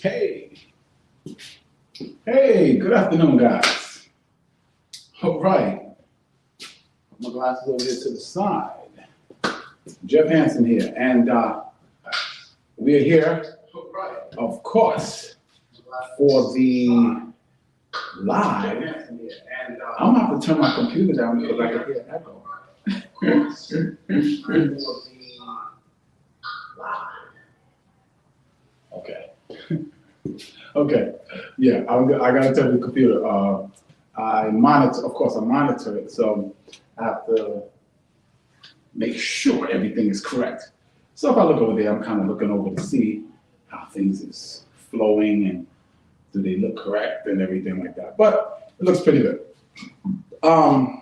Hey, hey, good afternoon, guys. All right, put my glasses over here to the side. Jeff Hansen here, and we are here, of course, for the live. I'm gonna have to turn my computer down because I can hear echo. Okay. Okay. Yeah, I gotta tell the computer. I monitor, of course, I monitor it, so I have to make sure everything is correct. So if I look over there, I'm kind of looking over to see how things is flowing and do they look correct and everything like that. But it looks pretty good. For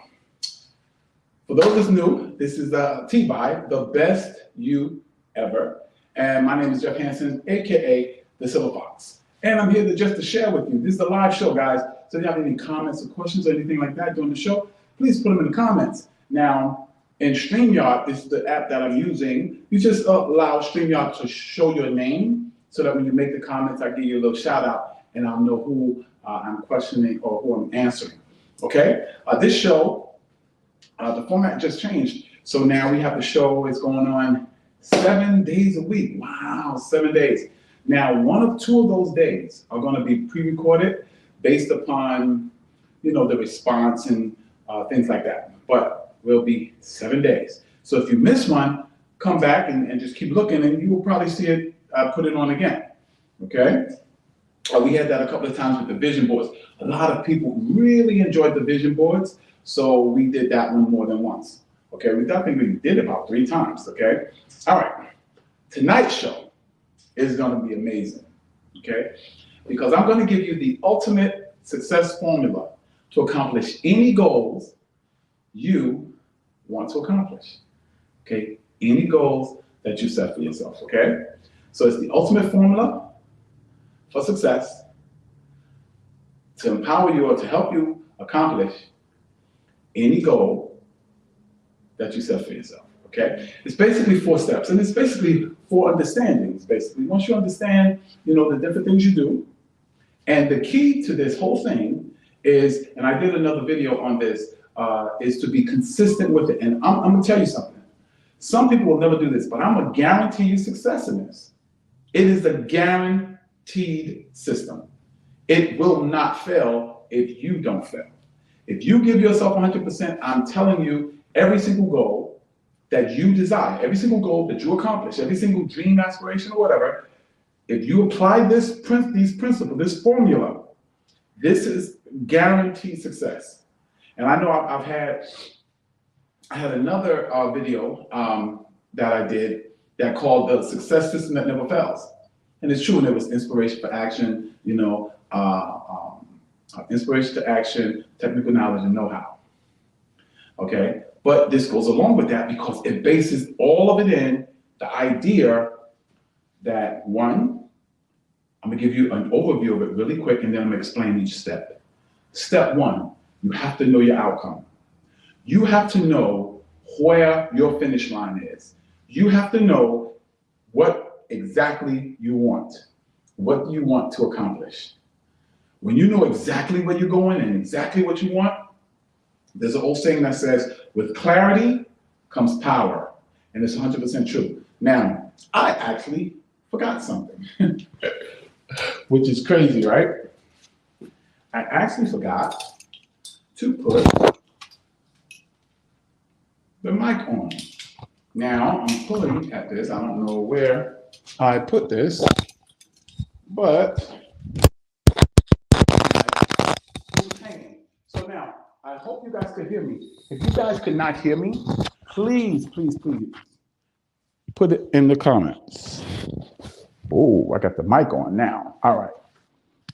those that's new, this is TBYE, the best you ever. And my name is Jeff Hansen, AKA the Silver Fox. And I'm here just to share with you. This is a live show, guys. So if you have any comments or questions or anything like that during the show, please put them in the comments. Now, in StreamYard, this is the app that I'm using. You just allow StreamYard to show your name so that when you make the comments, I give you a little shout out and I'll know who I'm questioning or who I'm answering. Okay? This show, the format just changed. So now we have the show is going on 7 days a week. Wow, 7 days. Now, one of two of those days are going to be pre-recorded based upon, the response and things like that. But will be 7 days. So if you miss one, come back and just keep looking and you will probably see it, put it on again, okay? We had that a couple of times with the vision boards. A lot of people really enjoyed the vision boards, so we did that one more than once, okay? I think we did about 3 times, okay? All right, tonight's show is gonna be amazing, okay? Because I'm gonna give you the ultimate success formula to accomplish any goals you want to accomplish, okay? Any goals that you set for yourself, okay? So it's the ultimate formula for success to empower you or to help you accomplish any goal that you set for yourself, okay? It's basically 4 steps, and it's basically 4 understandings, basically. Once you understand, the different things you do, and the key to this whole thing is, and I did another video on this, is to be consistent with it. And I'm gonna tell you something. Some people will never do this, but I'm gonna guarantee you success in this. It is a guaranteed system. It will not fail if you don't fail. If you give yourself 100%, I'm telling you, every single goal that you desire, every single goal that you accomplish, every single dream, aspiration, or whatever, if you apply these principles, this formula, this is guaranteed success. And I know I had another video that I did that called the success system that never fails. And it's true, and it was inspiration for action, inspiration to action, technical knowledge and know-how. Okay, but this goes along with that because it bases all of it in the idea that, one, I'm gonna give you an overview of it really quick and then I'm gonna explain each step. Step 1, you have to know your outcome. You have to know where your finish line is. You have to know what exactly you want, what you want to accomplish. When you know exactly where you're going and exactly what you want, there's an old saying that says, with clarity comes power. And it's 100% true. Now, I actually forgot something, which is crazy, right? I actually forgot to put the mic on. Now, I'm pulling at this. I don't know where I put this, but it's hanging. So now, I hope you guys can hear me. If you guys could not hear me, please, please, please, put it in the comments. Oh, I got the mic on now. All right.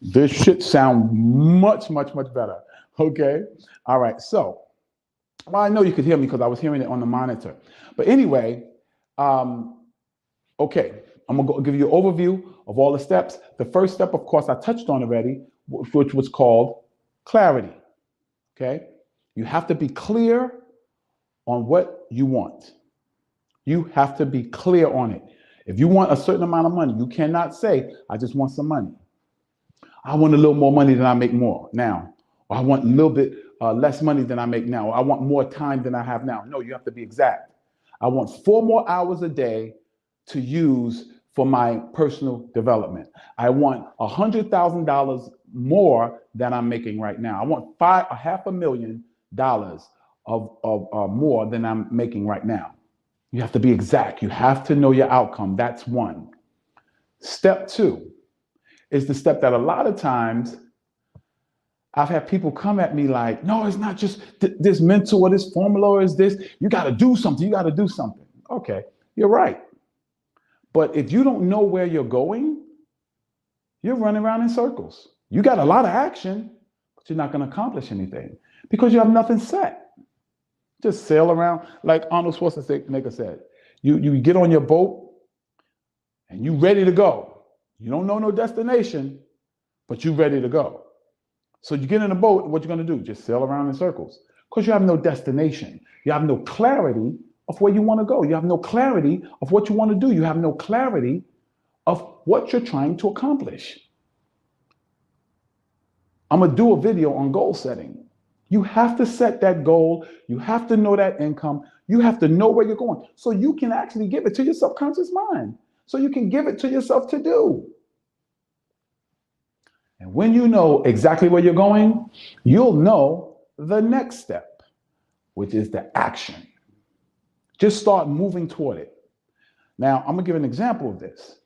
This should sound much, much, much better. Okay. All right. So, well, I know you could hear me because I was hearing it on the monitor. But anyway, okay, I'm gonna give you an overview of all the steps. The first step, of course, I touched on already, which was called clarity. Okay. You have to be clear on what you want. You have to be clear on it. If you want a certain amount of money, you cannot say, I just want some money. I want a little more money than I make more now. Or I want a little bit less money than I make now. Or I want more time than I have now. No, you have to be exact. I want 4 more hours a day to use for my personal development. I want $100,000 more than I'm making right now. I want $500,000 of more than I'm making right now. You have to be exact. You have to know your outcome. That's one. Step 2 is the step that a lot of times I've had people come at me like, no, it's not just this mental or this formula or is this. You got to do something. You got to do something. Okay, you're right. But if you don't know where you're going, you're running around in circles. You got a lot of action, but you're not going to accomplish anything because you have nothing set. Just sail around like Arnold Schwarzenegger said. You get on your boat and you ready to go. You don't know no destination, but you ready to go. So you get in a boat, what you're going to do? Just sail around in circles because you have no destination. You have no clarity of where you want to go. You have no clarity of what you want to do. You have no clarity of what you're trying to accomplish. I'm going to do a video on goal setting. You have to set that goal. You have to know that income. You have to know where you're going so you can actually give it to your subconscious mind. So you can give it to yourself to do. And when you know exactly where you're going, you'll know the next step, which is the action. Just start moving toward it. Now, I'm going to give an example of this.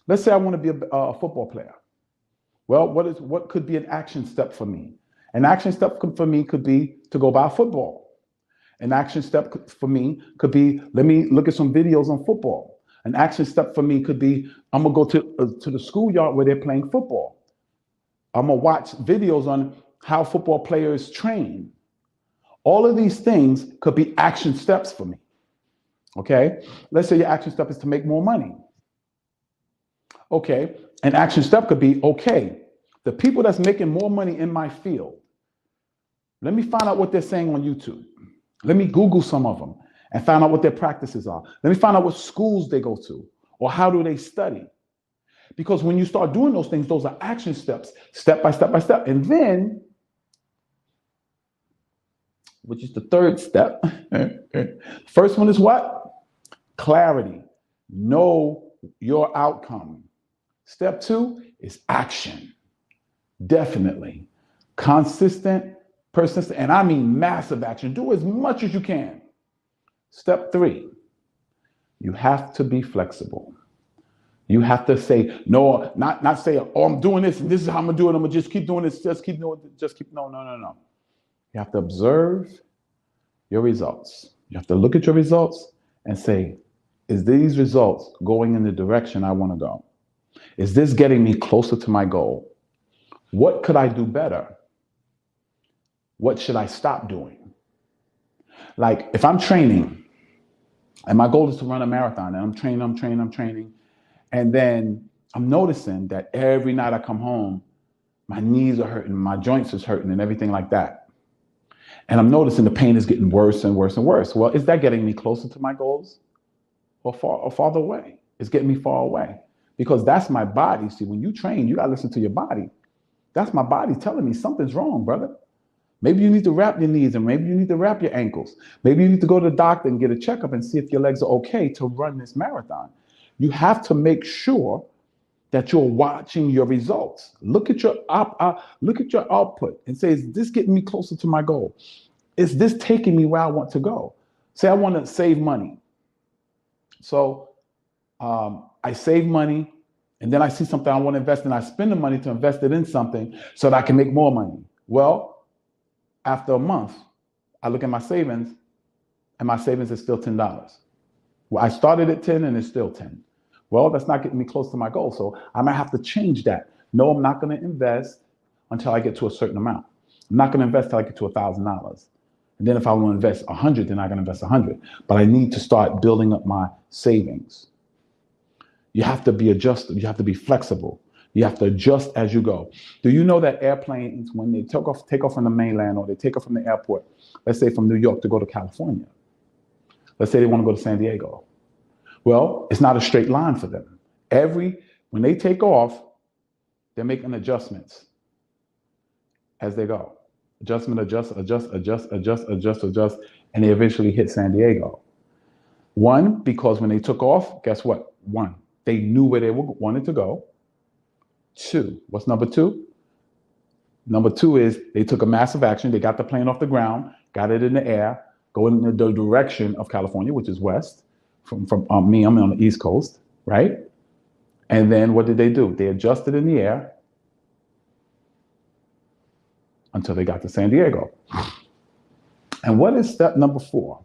Let's say I want to be a football player. Well, what could be an action step for me? An action step for me could be to go buy football. An action step for me could be, let me look at some videos on football. An action step for me could be, I'm going to go to the schoolyard where they're playing football. I'm going to watch videos on how football players train. All of these things could be action steps for me. Okay? Let's say your action step is to make more money. Okay, an action step could be, okay, the people that's making more money in my field, let me find out what they're saying on YouTube. Let me Google some of them and find out what their practices are. Let me find out what schools they go to or how do they study. Because when you start doing those things, those are action steps, step by step by step. And then, which is the third step, first one is what? Clarity. Know your outcome. Step 2 is action. Definitely. Consistent, persistent, and I mean massive action. Do as much as you can. Step 3, you have to be flexible. You have to say, no, not say, oh, I'm doing this and this is how I'm gonna do it. I'm gonna just keep doing this, no. You have to observe your results. You have to look at your results and say, is these results going in the direction I want to go? Is this getting me closer to my goal? What could I do better? What should I stop doing? Like if I'm training and my goal is to run a marathon and I'm training, and then I'm noticing that every night I come home, my knees are hurting, my joints is hurting and everything like that. And I'm noticing the pain is getting worse and worse and worse. Well, is that getting me closer to my goals or farther away? It's getting me far away because that's my body. See, when you train, you got to listen to your body. That's my body telling me something's wrong, brother. Maybe you need to wrap your knees and maybe you need to wrap your ankles. Maybe you need to go to the doctor and get a checkup and see if your legs are okay to run this marathon. You have to make sure that you're watching your results. Look at your output and say, is this getting me closer to my goal? Is this taking me where I want to go? Say I want to save money. So I save money and then I see something I want to invest in. I spend the money to invest it in something so that I can make more money. Well, after a month, I look at my savings and my savings is still $10. Well, I started at 10 and it's still 10. Well, that's not getting me close to my goal. So I might have to change that. No, I'm not going to invest until I get to a certain amount. I'm not going to invest until I get to $1,000. And then if I want to invest 100, then I'm going to invest 100. But I need to start building up my savings. You have to be adjusted. You have to be flexible. You have to adjust as you go. Do you know that airplanes, when they take off from the mainland or they take off from the airport, let's say from New York to go to California, let's say they want to go to San Diego. Well, it's not a straight line for them. When they take off, they're making adjustments. as they go. Adjustment, adjust, adjust, adjust, adjust, adjust, adjust, and they eventually hit San Diego. One, because when they took off, guess what? One, they knew where they wanted to go. Two, what's number two? Number two is they took a massive action. They got the plane off the ground, got it in the air, going in the direction of California, which is west. From me, I'm on the East Coast, right? And then what did they do? They adjusted in the air until they got to San Diego. And what is step number 4?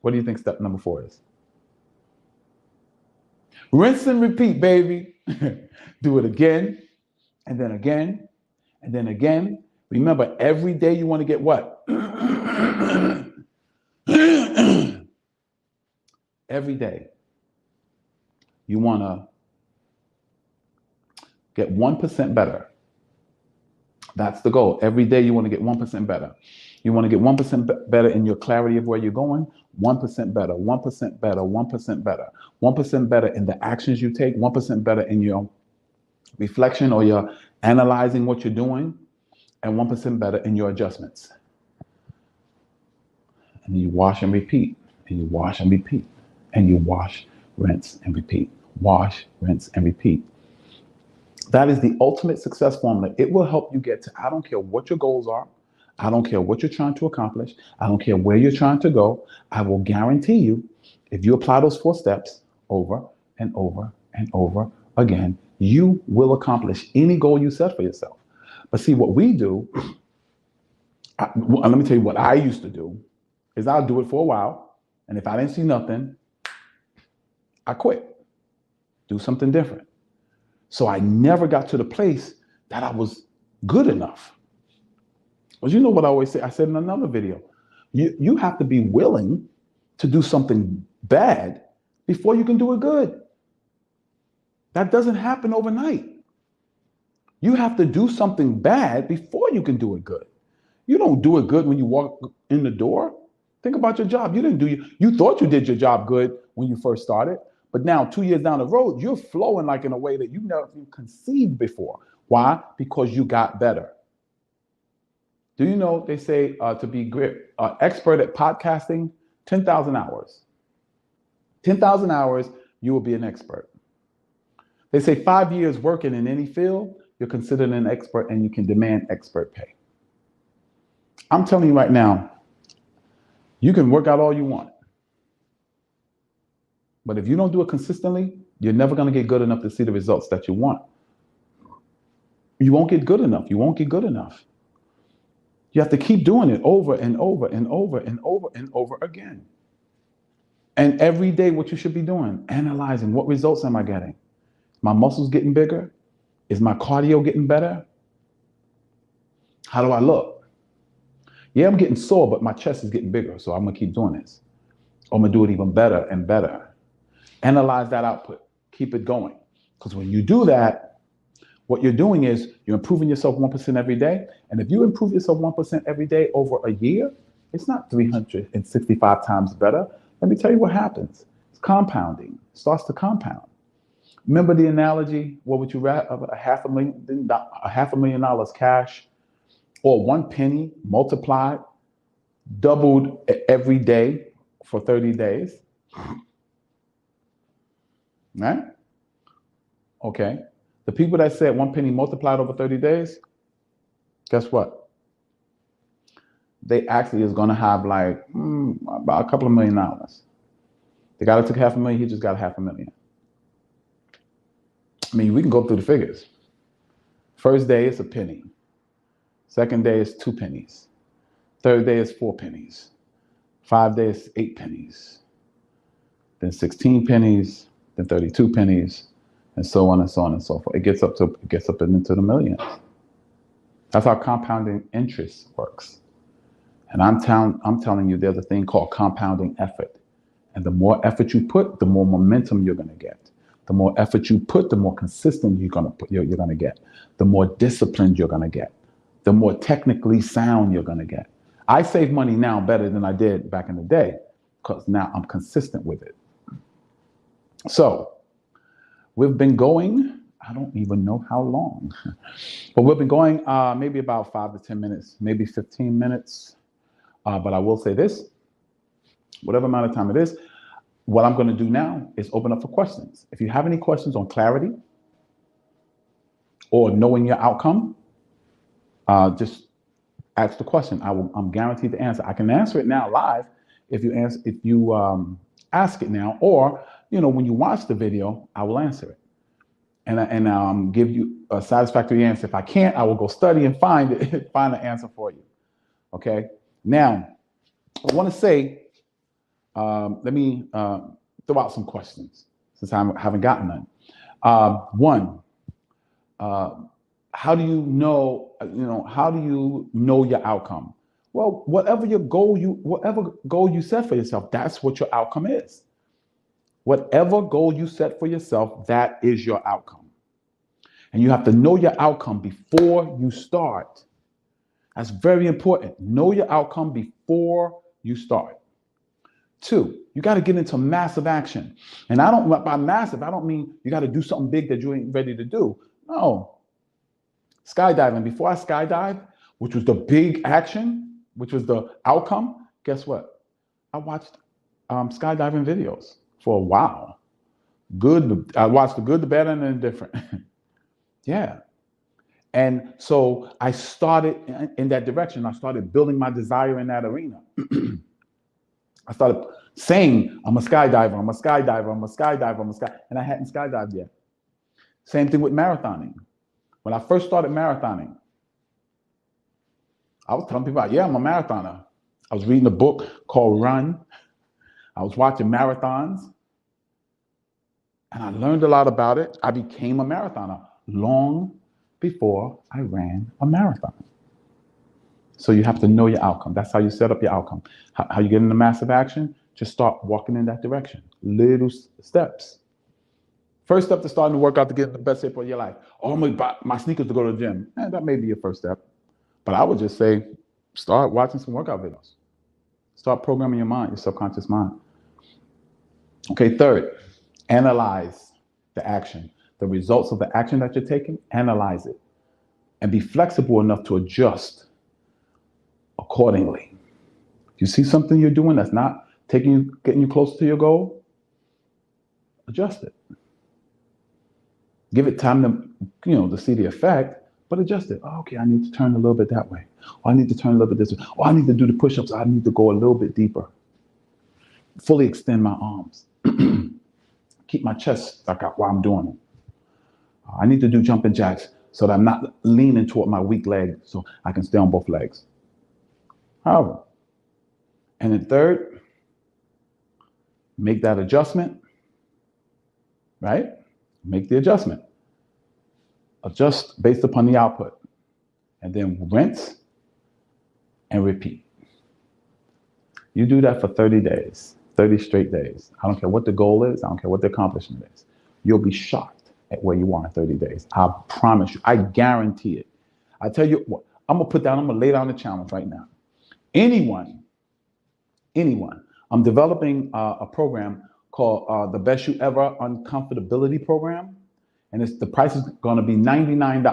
What do you think step number 4 is? Rinse and repeat, baby. Do it again, and then again, and then again. Remember, every day you want to get what? Every day you want to get 1% better. That's the goal. Every day you want to get 1% better. You want to get 1% better in your clarity of where you're going, 1% better, 1% better, 1% better, 1% better in the actions you take, 1% better in your reflection or your analyzing what you're doing, and 1% better in your adjustments. And you wash and repeat, and you wash and repeat, and you wash, rinse, and repeat. Wash, rinse, and repeat. That is the ultimate success formula. It will help you get to, I don't care what your goals are. I don't care what you're trying to accomplish. I don't care where you're trying to go. I will guarantee you, if you apply those 4 steps over and over and over again, you will accomplish any goal you set for yourself. But see, what we do, let me tell you what I used to do, is I'll do it for a while. And if I didn't see nothing, I quit. Do something different. So I never got to the place that I was good enough. But you know what I always say? I said in another video, you have to be willing to do something bad before you can do it good. That doesn't happen overnight. You have to do something bad before you can do it good. You don't do it good when you walk in the door. Think about your job. You thought you did your job good when you first started, but now 2 years down the road, you're flowing like in a way that you've never conceived before. Why? Because you got better. Do you know they say to be great, expert at podcasting, 10,000 hours. 10,000 hours, you will be an expert. They say 5 years working in any field, you're considered an expert and you can demand expert pay. I'm telling you right now, you can work out all you want. But if you don't do it consistently, you're never going to get good enough to see the results that you want. You won't get good enough. You won't get good enough. You have to keep doing it over and over and over and over and over again. And every day, what you should be doing, analyzing what results am I getting? My muscles getting bigger? Is my cardio getting better? How do I look? Yeah, I'm getting sore, but my chest is getting bigger, so I'm gonna keep doing this. I'm gonna do it even better and better. Analyze that output. Keep it going. Because when you do that, what you're doing is you're improving yourself 1% every day. And if you improve yourself 1% every day over a year, it's not 365 times better. Let me tell you what happens. It's compounding. It starts to compound. Remember the analogy? What would you rather, $500,000 cash or 1 penny multiplied, doubled every day for 30 days? Right? Okay. The people that said 1 penny multiplied over 30 days, guess what? They actually is going to have like about a couple of $1 million. The guy that took $500,000, he just got $500,000. I mean, we can go through the figures. First day is a penny. Second day is 2 pennies. Third day is 4 pennies. 5 days, 8 pennies. Then 16 pennies. Then 32 pennies. And so on and so on and so forth. It gets up into the millions. That's how compounding interest works. And I'm telling you, there's a thing called compounding effort. And the more effort you put, the more momentum you're going to get. The more effort you put, the more consistent you're going to get. The more disciplined you're going to get. The more technically sound you're going to get. I save money now better than I did back in the day because now I'm consistent with it. So we've been going I don't even know how long, but we've been going maybe about 5 to 10 minutes, maybe 15 minutes. But I will say this, whatever amount of time it is, what I'm going to do now is open up for questions. If you have any questions on clarity or knowing your outcome, just ask the question. I'm guaranteed to answer. I can answer it now live if you ask it now, or when you watch the video, I will answer it and give you a satisfactory answer. If I can't, I will go study and find an answer for you. Okay. Now, I want to say, let me throw out some questions since I haven't gotten none. One, how do you know? How do you know your outcome? Well, whatever goal you set for yourself, that's what your outcome is. Whatever goal you set for yourself, that is your outcome. And you have to know your outcome before you start. That's very important. Know your outcome before you start. 2, you got to get into massive action. And by massive, I don't mean you got to do something big that you ain't ready to do. No. Skydiving. Before I skydived, which was the big action, which was the outcome, guess what? I watched skydiving videos for a while. I watched the good, the bad, and the indifferent. Yeah. And so I started in that direction. I started building my desire in that arena. I started saying, I'm a skydiver, I'm a skydiver, I'm a skydiver, I'm a sky, and I hadn't skydived yet. Same thing with marathoning. When I first started marathoning, I was telling people, yeah, I'm a marathoner. I was reading a book called Run. I was watching marathons, and I learned a lot about it. I became a marathoner long before I ran a marathon. So you have to know your outcome. That's how you set up your outcome. How you get into massive action? Just start walking in that direction. Little steps. First step to starting to work out to get in the best shape of your life. Oh, I'm going to buy my sneakers to go to the gym. That may be your first step. But I would just say, start watching some workout videos. Start programming your mind, your subconscious mind. Okay, 3rd, analyze the action. The results of the action that you're taking, analyze it. And be flexible enough to adjust accordingly. If you see something you're doing that's not getting you closer to your goal, adjust it. Give it time to see the effect, but adjust it. Oh, okay, I need to turn a little bit that way. Or I need to turn a little bit this way. Or I need to do the push-ups. I need to go a little bit deeper. Fully extend my arms. Keep my chest stuck out while I'm doing it. I need to do jumping jacks so that I'm not leaning toward my weak leg so I can stay on both legs. However, and then 3rd, make that adjustment, right? Make the adjustment. Adjust based upon the output. And then rinse and repeat. You do that for 30 days, 30 straight days. I don't care what the goal is. I don't care what the accomplishment is. You'll be shocked at where you are in 30 days. I promise you. I guarantee it. I tell you what, I'm going to lay down the challenge right now. Anyone, I'm developing a program called the Best You Ever Uncomfortability Program. And the price is going to be $97.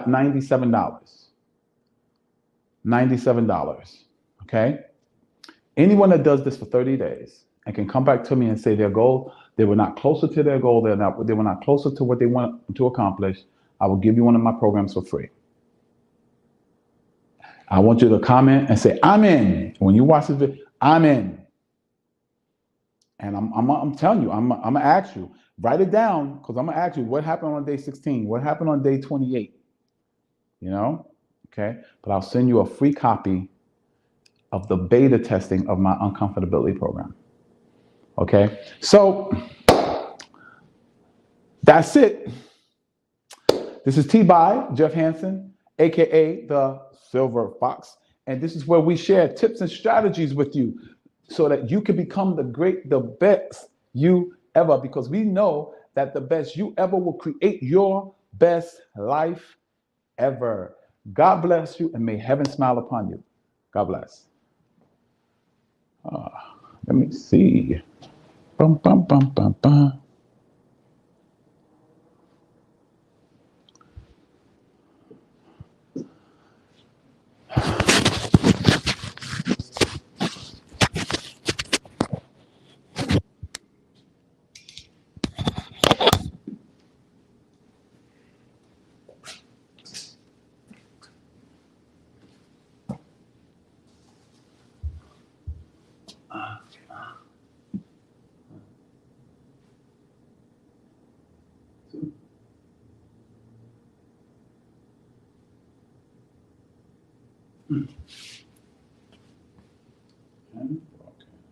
$97. Okay? Anyone that does this for 30 days and can come back to me and say their goal, they were not closer to their goal, they were not closer to what they want to accomplish, I will give you one of my programs for free. I want you to comment and say, I'm in. When you watch this video, I'm in. And I'm telling you, I'm going to ask you, write it down, because I'm going to ask you what happened on day 16, what happened on day 28, okay? But I'll send you a free copy of the beta testing of my uncomfortability program, okay? So that's it. This is TBYE, Jeff Hansen, AKA the Silver Fox. And this is where we share tips and strategies with you so that you can become the best you ever, because we know that the best you ever will create your best life ever. God bless you, and may heaven smile upon you. God bless. Let me see. Bum, bum, bum, bum, bum.